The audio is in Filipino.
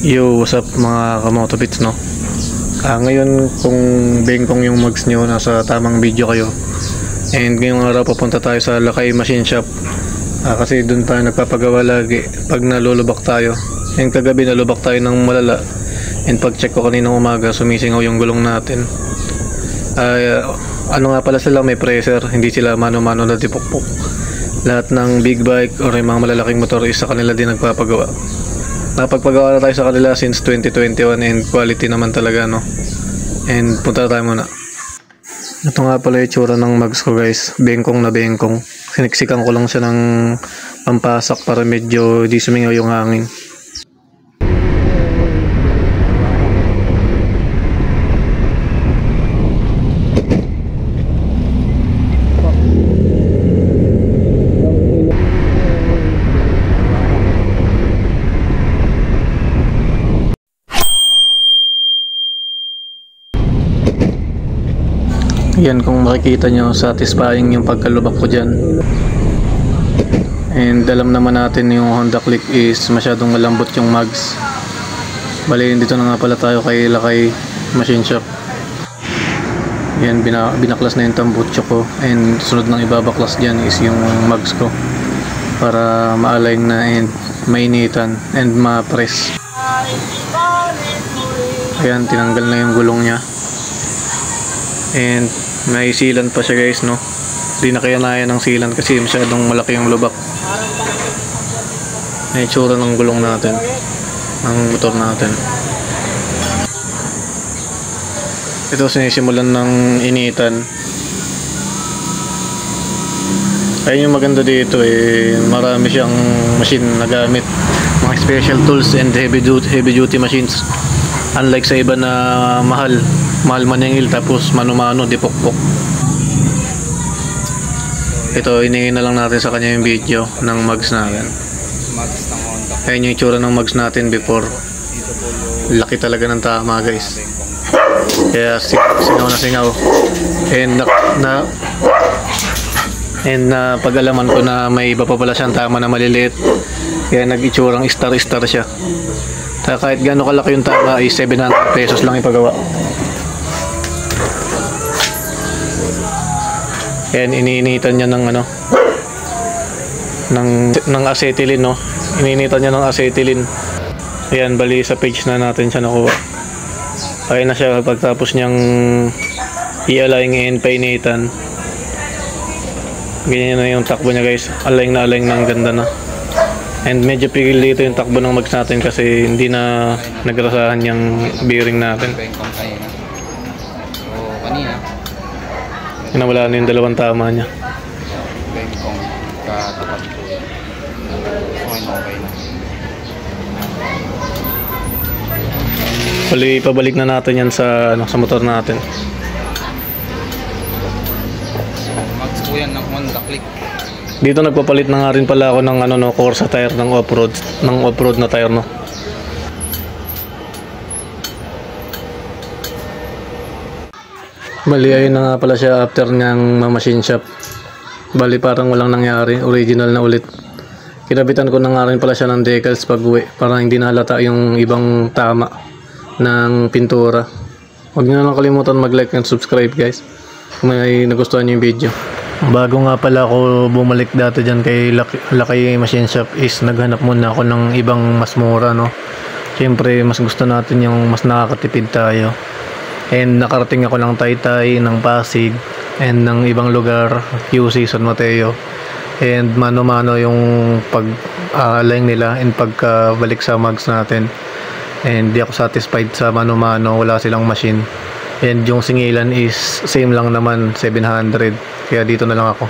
Yo, what's up mga kamotobits, no? Ngayon kung bengkong yung mags nyo, nasa tamang video kayo. And ngayong araw papunta tayo sa Lakay Machine Shop. Kasi dun tayo nagpapagawa lagi pag nalulubak tayo. And kagabi nalubak tayo ng malala. And pag check ko kaninang umaga, sumisingaw yung gulong natin. Ano nga pala sila, may pressure, hindi sila mano-mano na tipukpok. Lahat ng big bike or yung mga malalaking motor is sa kanila din nagpapagawa. Napagpagawa na tayo sa kanila since 2021 and quality naman talaga, no? And punta tayo muna. Ito nga pala yung tsura ng mags ko, guys. Bengkong na bengkong. Siniksikan ko lang siya ng pampasak para medyo di sumingaw yung hangin. Yan, kung makikita nyo, satisfying yung pagkalubak ko dyan. And alam naman natin yung Honda Click is masyadong malambot yung mags. Bali, dito na nga pala tayo kay Lakay Machine Shop. Yan, binaklas na yung tambutso ko. And sunod ng ibabaklas dyan is yung mags ko, para ma-align na and mainitan and ma-press. Ayan, tinanggal na yung gulong nya. And may sealant pa siya, guys, no? Hindi na kayanayan ng sealant kasi masyadong malaki yung lubak. May itsura ng gulong natin, ng motor natin. Ito sinisimulan ng initan. Ayun yung maganda dito, marami siyang machine na gamit, mga special tools and heavy duty machines. Unlike sa iba na mahal maningil tapos mano-mano, dipokpok. Ito, iningin na lang natin sa kanya yung video ng mags natin. Ayun yung itsura ng mags natin before. Laki talaga ng tama, guys. Kaya singaw na singaw. And pag-alaman ko na may iba pa pala siyang tama na maliliit, kaya nag-itsurang star siya. Kahit gaano kalaki yung tama ay 700 pesos lang ipagawa. Ayan, iniinitan niya ng ng acetylene, no? Iniinitan niya ng acetylene. Ayan, bali sa page na natin siya nakuha. Ayan na siya pagtapos niyang i-align and painitan. Ganyan na yung takbo niya, guys. Align na ng ganda na. And medyo pigil dito yung takbo ng mags natin kasi hindi na nagrasahan yung bearing natin. Nawala na yung dalawang tama niya. Bali, pabalik na natin yan sa motor natin. Mags po yan ng Honda Click. Dito nagpapalit na nga rin pala ako ng Corsa tire ng off-road na tire, no. Bali, ayun na nga pala siya after niyang machine shop. Bali, parang walang nangyari, original na ulit. Kinabitan ko na nga rin pala siya ng decals pag uwi para hindi nahalata yung ibang tama ng pintura. Huwag niyo na lang kalimutan mag-like and subscribe, guys, kung may nagustuhan niyo yung video. Bago nga pala ako bumalik dati dyan kay Lakay Machine Shop is naghanap muna ako ng ibang mas mura, no. Siyempre mas gusto natin yung mas nakakatipid tayo. And nakarating ako ng Taytay, ng Pasig, and ng ibang lugar, QC, San Mateo. And mano-mano yung pag-align nila and pagkabalik sa mags natin. And di ako satisfied sa mano-mano, wala silang machine. And yung singilan is same lang naman, 700. Kaya dito na lang ako.